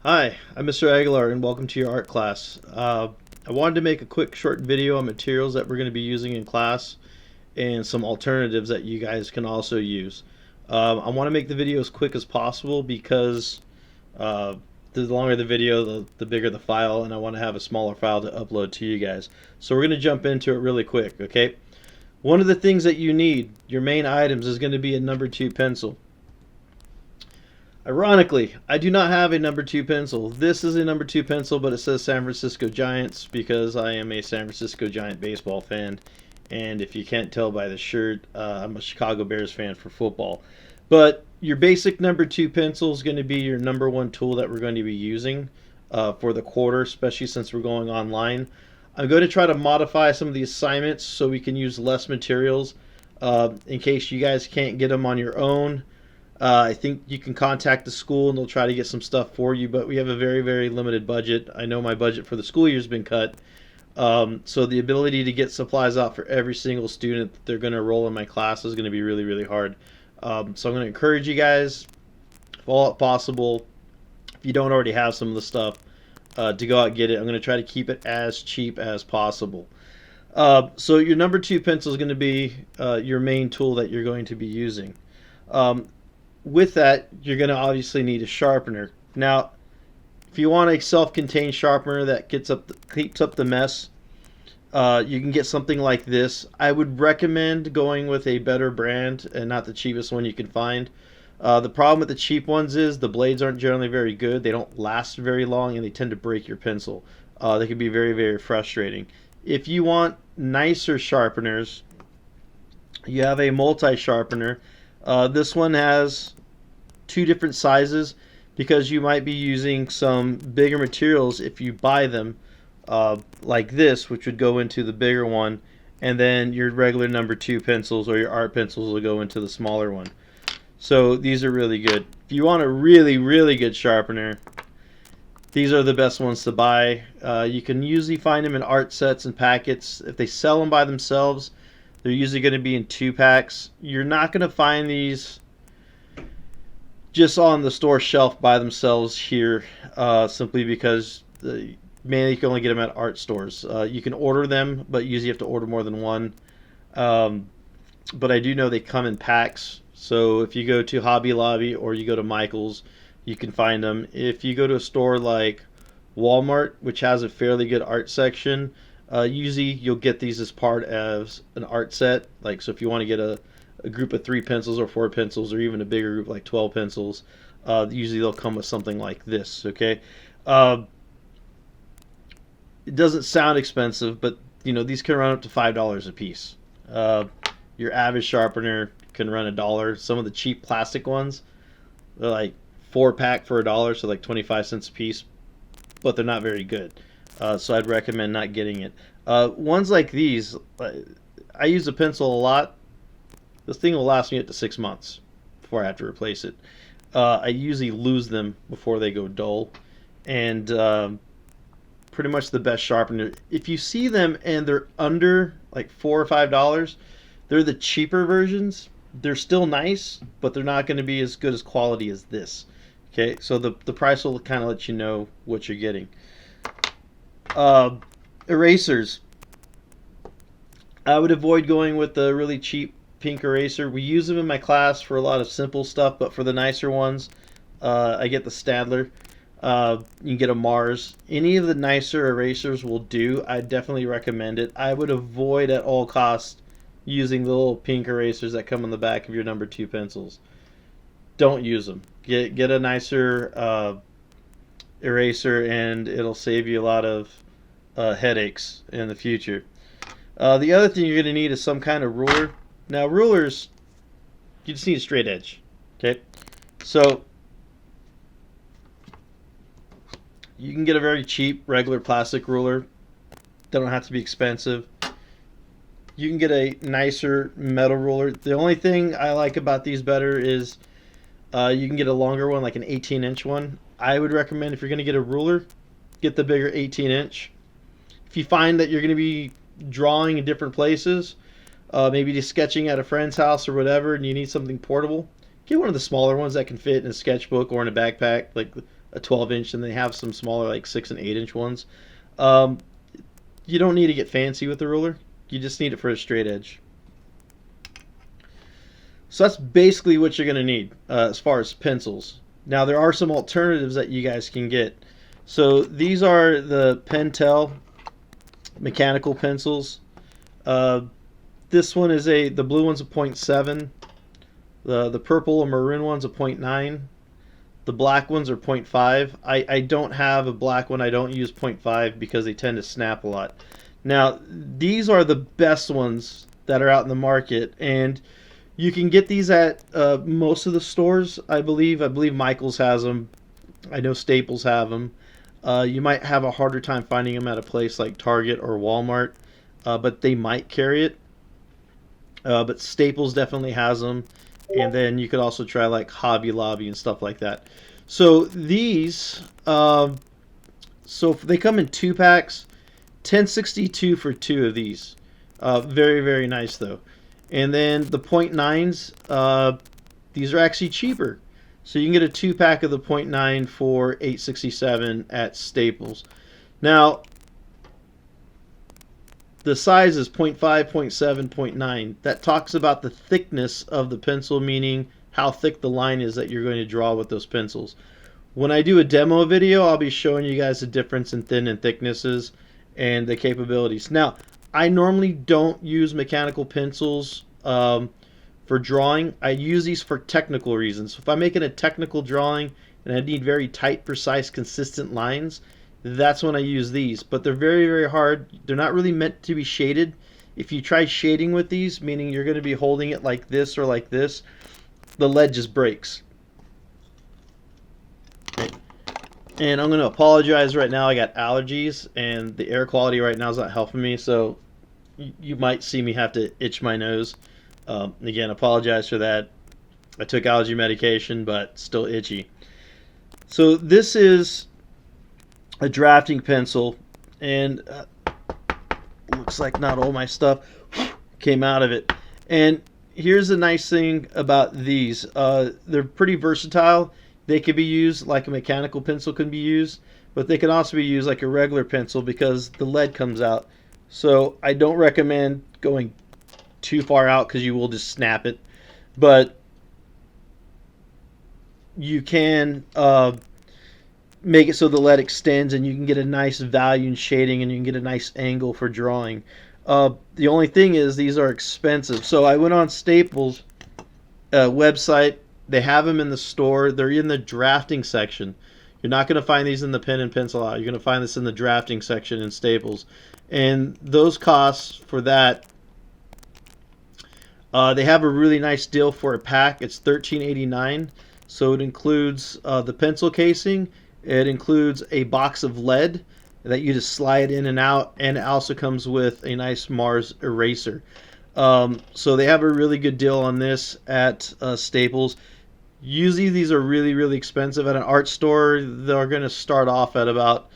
Hi, I'm Mr. Aguilar and welcome to your art class. I wanted to make a quick short video on materials that we're going to be using in class and some alternatives that you guys can also use. I want to make the video as quick as possible because uh, the longer the video, the bigger the file, and I want to have a smaller file to upload to you guys. So we're going to jump into it really quick, okay? One of the things that you need, your main items, is going to be a number 2 pencil. Ironically, I do not have a number 2 pencil. This is a number 2 pencil, but it says San Francisco Giants because I am a San Francisco Giant baseball fan. And if you can't tell by the shirt, I'm a Chicago Bears fan for football. But your basic number 2 pencil is going to be your number 1 tool that we're going to be using for the quarter, especially since we're going online. I'm going to try to modify some of the assignments so we can use less materials in case you guys can't get them on your own. I think you can contact the school and they'll try to get some stuff for you, but we have a very, very limited budget. I know my budget for the school year has been cut. So the ability to get supplies out for every single student that they're going to enroll in my class is going to be really, really hard. So I'm going to encourage you guys, if all possible, if you don't already have some of the stuff, to go out and get it. I'm going to try to keep it as cheap as possible. So your number 2 pencil is going to be your main tool that you're going to be using. With that, you're going to obviously need a sharpener. Now, if you want a self-contained sharpener that keeps up the mess, you can get something like this. I would recommend going with a better brand and not the cheapest one you can find. The problem with the cheap ones is the blades aren't generally very good. They don't last very long and they tend to break your pencil. They can be very, very frustrating. If you want nicer sharpeners, you have a multi-sharpener. This one has 2 different sizes because you might be using some bigger materials if you buy them, like this, which would go into the bigger one, and then your regular number 2 pencils or your art pencils will go into the smaller one. So these are really good. If you want a really, really good sharpener, these are the best ones to buy. You can usually find them in art sets and packets. If they sell them by themselves, they're usually going to be in 2 packs. You're not going to find these just on the store shelf by themselves here, simply because mainly you can only get them at art stores. You can order them, but usually you have to order more than one. But I do know they come in packs. So if you go to Hobby Lobby or you go to Michael's, you can find them. If you go to a store like Walmart, which has a fairly good art section, usually you'll get these as part of an art set. Like, so if you want to get a group of 3 pencils or 4 pencils or even a bigger group like 12 pencils, usually they'll come with something like this, okay? It doesn't sound expensive, but you know, these can run up to $5 a piece. Your average sharpener can run $1. Some of the cheap plastic ones, they're like 4-pack for $1, so like 25 cents a piece, but they're not very good. So I'd recommend not getting it. Ones like these, I use a pencil a lot. This thing will last me up to 6 months before I have to replace it. I usually lose them before they go dull. And pretty much the best sharpener. If you see them and they're under like $4 or $5, they're the cheaper versions. They're still nice, but they're not going to be as good as quality as this. Okay, so the price will kind of let you know what you're getting. Erasers. I would avoid going with the really cheap pink eraser. We use them in my class for a lot of simple stuff, but for the nicer ones, I get the Stadler. You can get a Mars. Any of the nicer erasers will do. I definitely recommend it. I would avoid at all costs using the little pink erasers that come on the back of your number 2 pencils. Don't use them. Get a nicer eraser, and it'll save you a lot of headaches in the future. The other thing you're going to need is some kind of ruler. Now, rulers, you just need a straight edge. Okay, so you can get a very cheap regular plastic ruler. They don't have to be expensive. You can get a nicer metal ruler. The only thing I like about these better is you can get a longer one, like an 18-inch one. I would recommend, if you're going to get a ruler, get the bigger 18-inch. If you find that you're going to be drawing in different places, maybe just sketching at a friend's house or whatever, and you need something portable, get one of the smaller ones that can fit in a sketchbook or in a backpack, like a 12-inch, and they have some smaller like 6 and 8-inch ones. Um, you don't need to get fancy with the ruler. You just need it for a straight edge. So that's basically what you're going to need as far as pencils. Now there are some alternatives that you guys can get. So these are the Pentel mechanical pencils. This one is the blue one's a 0.7. The purple and maroon one's a 0.9. The black ones are 0.5. I don't have a black one. I don't use 0.5 because they tend to snap a lot. Now these are the best ones that are out in the market, and you can get these at most of the stores, I believe. I believe Michael's has them. I know Staples have them. You might have a harder time finding them at a place like Target or Walmart, but they might carry it. But Staples definitely has them. And then you could also try like Hobby Lobby and stuff like that. So these, so they come in 2 packs, $10.62 for 2 of these. Very, very nice though. And then the 0.9s, these are actually cheaper. So you can get a 2-pack of the 0.9 for $8.67 at Staples. Now, the size is 0.5, 0.7, 0.9. That talks about the thickness of the pencil, meaning how thick the line is that you're going to draw with those pencils. When I do a demo video, I'll be showing you guys the difference in thin and thicknesses and the capabilities. Now, I normally don't use mechanical pencils for drawing. I use these for technical reasons. If I'm making a technical drawing and I need very tight, precise, consistent lines, that's when I use these. But they're very, very hard. They're not really meant to be shaded. If you try shading with these, meaning you're going to be holding it like this or like this, the lead just breaks. Okay. And I'm going to apologize right now. I got allergies, and the air quality right now is not helping me, so you might see me have to itch my nose. Again, apologize for that. I took allergy medication, but still itchy. So this is a drafting pencil, and looks like not all my stuff came out of it. And here's the nice thing about these. They're pretty versatile. They can be used like a mechanical pencil can be used, but they can also be used like a regular pencil because the lead comes out. So I don't recommend going too far out because you will just snap it. But you can make it so the lead extends, and you can get a nice value in shading, and you can get a nice angle for drawing. The only thing is these are expensive. So I went on Staples website. They have them in the store. They're in the drafting section. You're not going to find these in the pen and pencil aisle. You're going to find this in the drafting section in Staples. And those costs for that, they have a really nice deal for a pack. It's $13.89. So it includes the pencil casing. It includes a box of lead that you just slide in and out. And it also comes with a nice Mars eraser. So they have a really good deal on this at Staples. Usually these are really, really expensive. At an art store, they're going to start off at about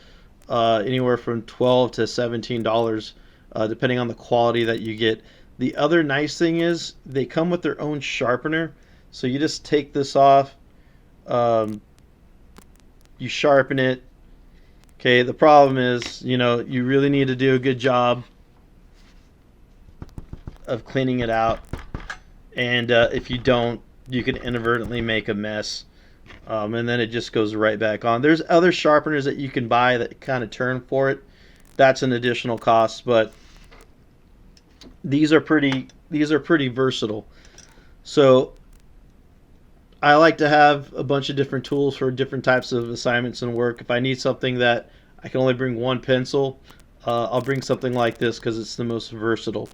anywhere from $12 to $17, depending on the quality that you get. The other nice thing is they come with their own sharpener. So you just take this off, you sharpen it. Okay, the problem is, you really need to do a good job of cleaning it out. And if you don't, you can inadvertently make a mess. And then it just goes right back on. There's other sharpeners that you can buy that kind of turn for it. That's an additional cost, but these are pretty versatile. So I like to have a bunch of different tools for different types of assignments and work. If I need something that I can only bring one pencil, I'll bring something like this because it's the most versatile.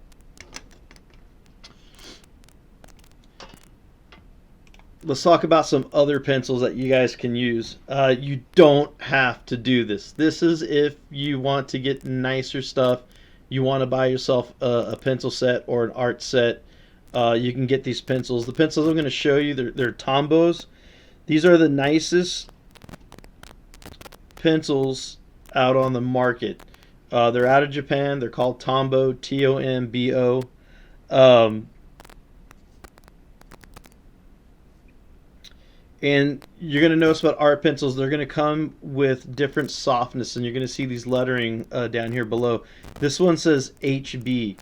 Let's talk about some other pencils that you guys can use. You don't have to do this. This is if you want to get nicer stuff. You want to buy yourself a pencil set or an art set. You can get these pencils. The pencils I'm going to show you, they're Tombos. These are the nicest pencils out on the market. They're out of Japan. They're called Tombow, Tombo. And you're going to notice about art pencils, they're going to come with different softness, and you're going to see these lettering down here below. This one says HB.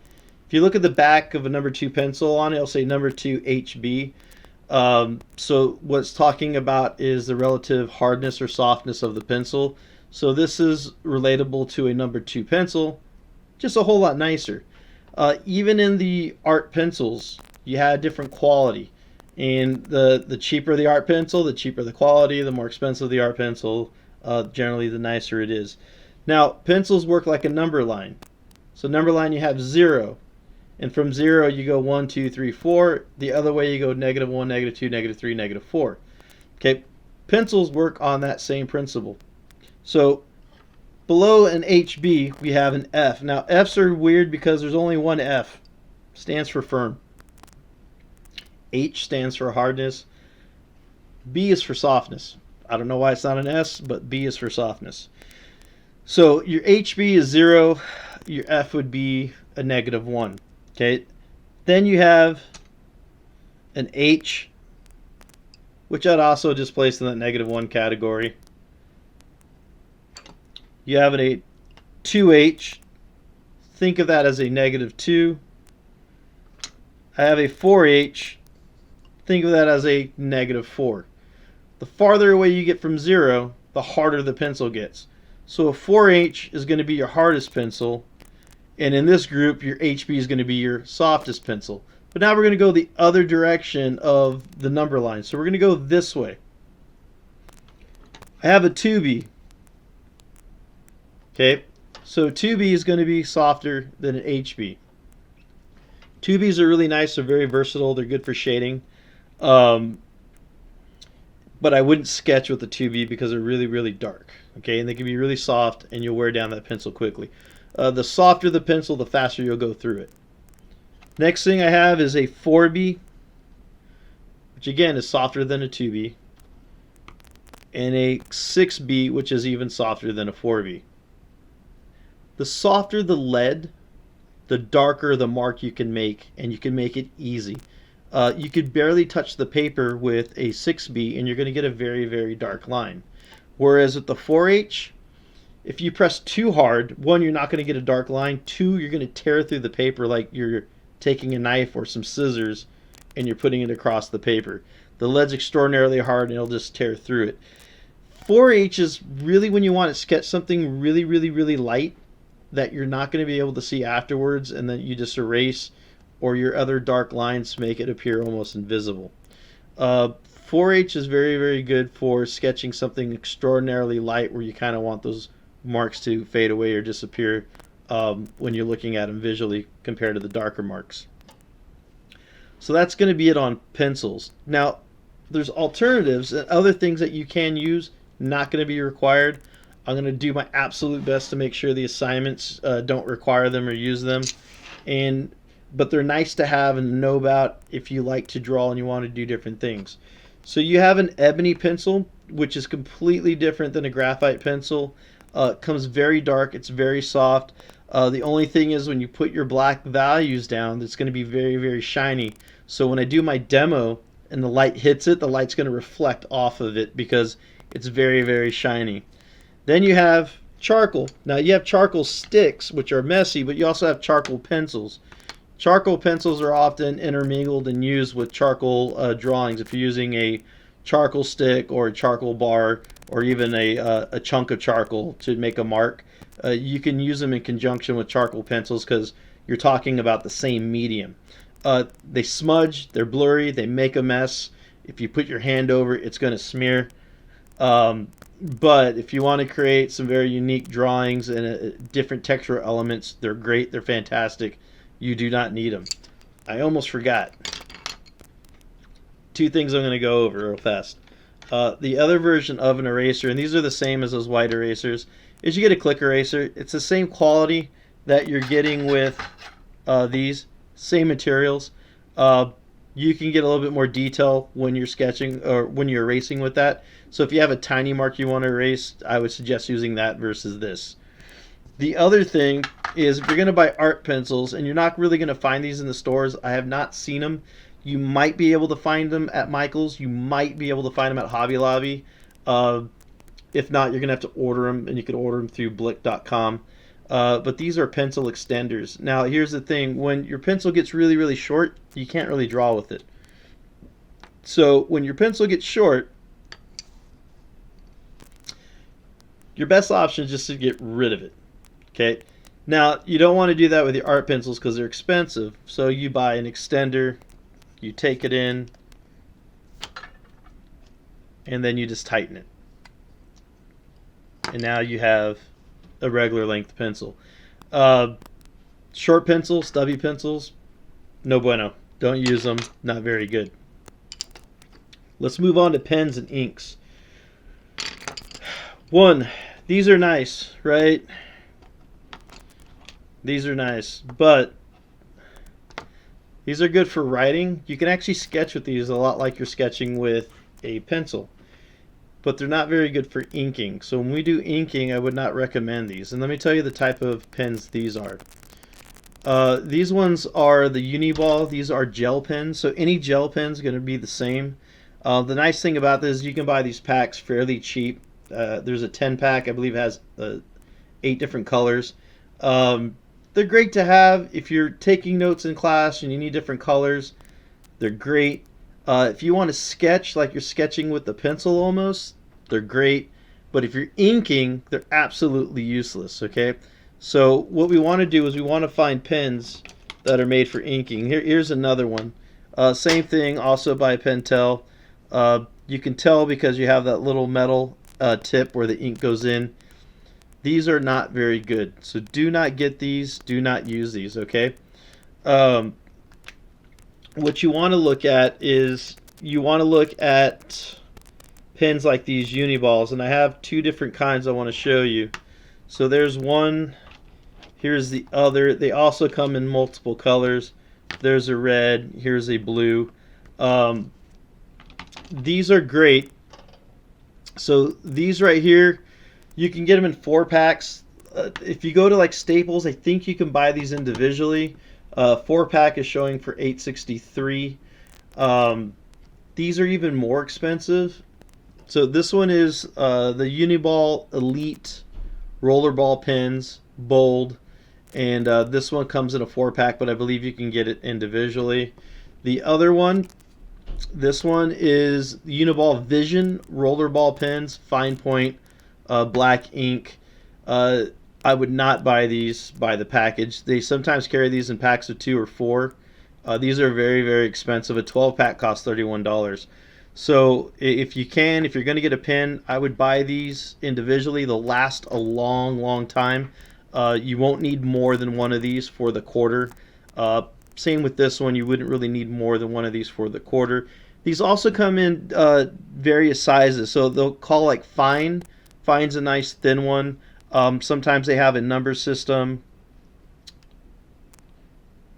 If you look at the back of a number 2 pencil on it, it'll say number 2 HB. So what's talking about is the relative hardness or softness of the pencil. So this is relatable to a number 2 pencil, just a whole lot nicer. Even in the art pencils, you had different quality. And the cheaper the art pencil, the cheaper the quality, the more expensive the art pencil, generally the nicer it is. Now, pencils work like a number line. So number line, you have 0. And from 0, you go 1, 2, 3, 4. The other way, you go -1, -2, -3, -4. Okay, pencils work on that same principle. So below an HB, we have an F. Now, Fs are weird because there's only one F. Stands for firm. H stands for hardness. B is for softness. I don't know why it's not an S, but B is for softness. So your HB is 0. Your F would be a -1. Okay. Then you have an H, which I'd also just place in that -1 category. You have a 2H. Think of that as a -2. I have a 4H. Think of that as a -4. The farther away you get from 0, the harder the pencil gets. So a 4H is going to be your hardest pencil, and in this group, your HB is going to be your softest pencil. But now we're going to go the other direction of the number line. So we're going to go this way. I have a 2B. Okay, so 2B is going to be softer than an HB. 2Bs are really nice. They're very versatile. They're good for shading. But I wouldn't sketch with the 2B because they're really, really dark. Okay, and they can be really soft, and you'll wear down that pencil quickly. The softer the pencil, the faster you'll go through it. Next thing I have is a 4B, which again is softer than a 2B, and a 6B, which is even softer than a 4B. The softer the lead, the darker the mark you can make, and you can make it easy. You could barely touch the paper with a 6B, and you're going to get a very, very dark line. Whereas with the 4H, if you press too hard, 1, you're not going to get a dark line. 2, you're going to tear through the paper like you're taking a knife or some scissors and you're putting it across the paper. The lead's extraordinarily hard, and it'll just tear through it. 4H is really when you want to sketch something really, really, really light that you're not going to be able to see afterwards, and then you just erase, or your other dark lines make it appear almost invisible. 4H is very, very good for sketching something extraordinarily light where you kind of want those marks to fade away or disappear when you're looking at them visually compared to the darker marks. So that's going to be it on pencils. Now, there's alternatives and other things that you can use, not going to be required. I'm going to do my absolute best to make sure the assignments don't require them or use them. But they're nice to have and know about if you like to draw and you want to do different things. So you have an ebony pencil, which is completely different than a graphite pencil. It comes very dark. It's very soft. The only thing is when you put your black values down, it's going to be very, very shiny. So when I do my demo and the light hits it, the light's going to reflect off of it because it's very, very shiny. Then you have charcoal. Now you have charcoal sticks, which are messy, but you also have charcoal pencils. Charcoal pencils are often intermingled and used with charcoal drawings. If you're using a charcoal stick or a charcoal bar or even a chunk of charcoal to make a mark, you can use them in conjunction with charcoal pencils because you're talking about the same medium. They smudge, they're blurry, they make a mess. If you put your hand over it, it's going to smear. But if you want to create some very unique drawings and different textural elements, they're great, they're fantastic. You do not need them. I almost forgot. 2 things I'm going to go over real fast. The other version of an eraser, and these are the same as those white erasers, is you get a click eraser. It's the same quality that you're getting with these, same materials. You can get a little bit more detail when you're sketching or when you're erasing with that. So if you have a tiny mark you want to erase, I would suggest using that versus this. The other thing is if you're going to buy art pencils, and you're not really going to find these in the stores, I have not seen them, You might be able to find them at Michael's. You might be able to find them at Hobby Lobby. If not, you're going to have to order them, and you can order them through blick.com. But these are pencil extenders. Now, here's the thing. When your pencil gets really, really short, you can't really draw with it. So when your pencil gets short, your best option is just to get rid of it. Okay. Now, you don't want to do that with your art pencils because they're expensive. So you buy an extender, you take it in, and then you just tighten it. And now you have a regular length pencil. Short pencils, stubby pencils, no bueno. Don't use them. Not very good. Let's move on to pens and inks. One, these are nice, right? These are nice, but these are good for writing. You can actually sketch with these a lot like you're sketching with a pencil, but they're not very good for inking. So when we do inking, I would not recommend these. And let me tell you the type of pens these are. These ones are the Uniball. These are gel pens, so any gel pen is going to be the same. The nice thing about this is you can buy these packs fairly cheap. There's a 10-pack, I believe it has 8 different colors. They're great to have if you're taking notes in class and you need different colors. They're great. If you want to sketch like you're sketching with the pencil almost, they're great. But if you're inking, they're absolutely useless, okay? So what we want to do is we want to find pens that are made for inking. Here's another one. Same thing, also by Pentel. You can tell because you have that little metal tip where the ink goes in. These are not very good, so do not get these. Do not use these, okay? What you want to look at is you want to look at pens like these Uniballs, and I have 2 different kinds I want to show you. So there's one, here's the other. They also come in multiple colors. There's a red, here's a blue. These are great. So these right here, you can get them in 4-packs. If you go to like Staples, I think you can buy these individually. 4-pack is showing for $8.63. These are even more expensive. So this one is the Uniball Elite Rollerball pens, bold, and this one comes in a 4-pack, but I believe you can get it individually. The other one, this one is Uniball Vision Rollerball pens, fine point. Black ink. I would not buy these by the package. They sometimes carry these in packs of 2 or 4. These are very, very expensive. A 12-pack costs $31. So if you're going to get a pen, I would buy these individually. They'll last a long, long time. You won't need more than one of these for the quarter. Same with this one. You wouldn't really need more than one of these for the quarter. These also come in various sizes. So they'll call like fine. Fine's a nice thin one. Sometimes they have a number system.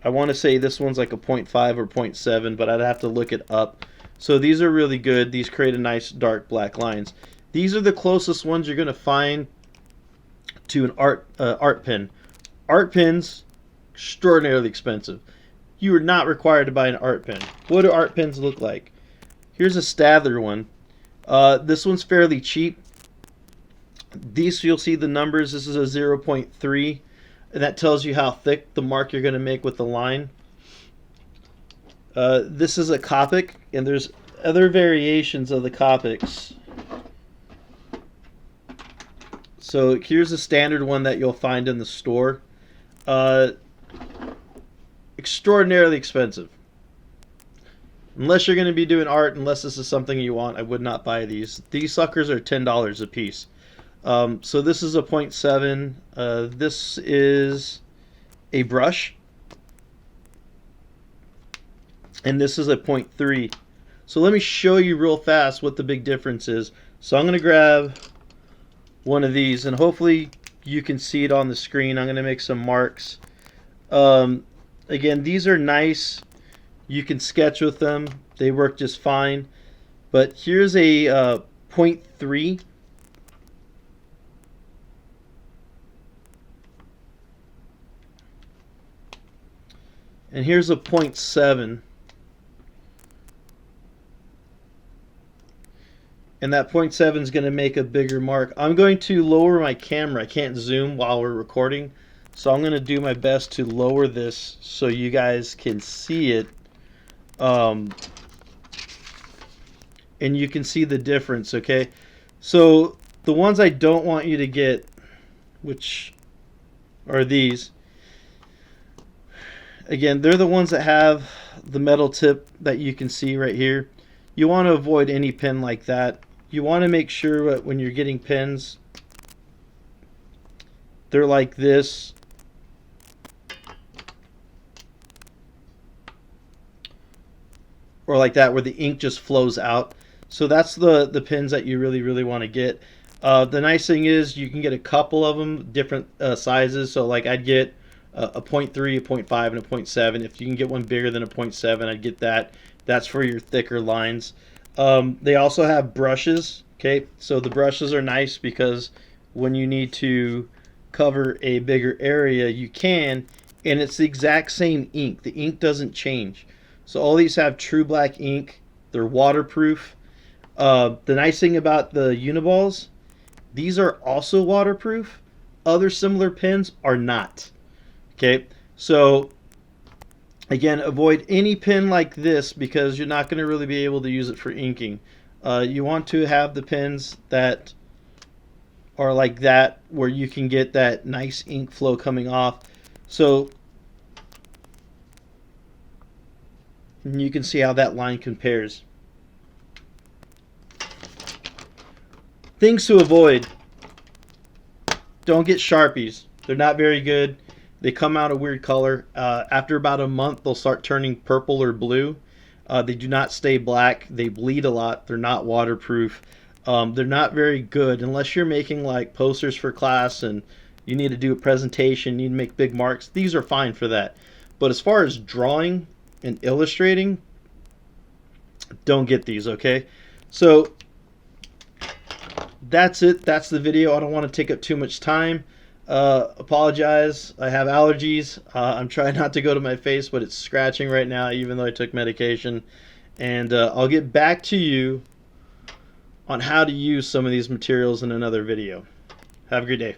I want to say this one's like a 0.5 or 0.7, but I'd have to look it up. So these are really good. These create a nice dark black lines. These are the closest ones you're going to find to an art pen. Art pens, extraordinarily expensive. You are not required to buy an art pen. What do art pens look like? Here's a Stadler one. This one's fairly cheap. These, you'll see the numbers. This is a 0.3, and that tells you how thick the mark you're going to make with the line. This is a Copic, and there's other variations of the Copics. So here's a standard one that you'll find in the store. Extraordinarily expensive. Unless you're going to be doing art, unless this is something you want, I would not buy these. These suckers are $10 a piece. So this is a 0.7. This is a brush. And this is a 0.3. So let me show you real fast what the big difference is. So I'm going to grab one of these, and hopefully you can see it on the screen. I'm going to make some marks. Again, these are nice. You can sketch with them. They work just fine. But here's a 0.3. And here's a 0.7. and that 0.7 is going to make a bigger mark. I'm going to lower my camera. I can't zoom while we're recording, so I'm going to do my best to lower this so you guys can see it, and you can see the difference. Okay, so the ones I don't want you to get, which are these, again, they're the ones that have the metal tip that you can see right here. You want to avoid any pen like that. You want to make sure that when you're getting pens, they're like this. Or like that, where the ink just flows out. So that's the pens that you really want to get. The nice thing is you can get a couple of them, different sizes. So like I'd get a 0.3, a 0.5, and a 0.7. If you can get one bigger than a 0.7, I'd get that. That's for your thicker lines. They also have brushes. Okay, so the brushes are nice because when you need to cover a bigger area, you can, and it's the exact same ink. The ink doesn't change. So all these have true black ink. They're waterproof. The nice thing about the Uniballs, these are also waterproof. Other similar pens are not. Okay, so again, avoid any pen like this because you're not going to really be able to use it for inking. You want to have the pens that are like that, where you can get that nice ink flow coming off. So you can see how that line compares. Things to avoid. Don't get Sharpies. They're not very good. They come out a weird color. After about a month, they'll start turning purple or blue. They do not stay black. They bleed a lot. They're not waterproof. They're not very good unless you're making like posters for class and you need to do a presentation, you need to make big marks. These are fine for that. But as far as drawing and illustrating, don't get these, okay? So that's it. That's the video. I don't want to take up too much time. Apologize. I have allergies. I'm trying not to go to my face, but it's scratching right now, even though I took medication. And I'll get back to you on how to use some of these materials in another video. Have a great day.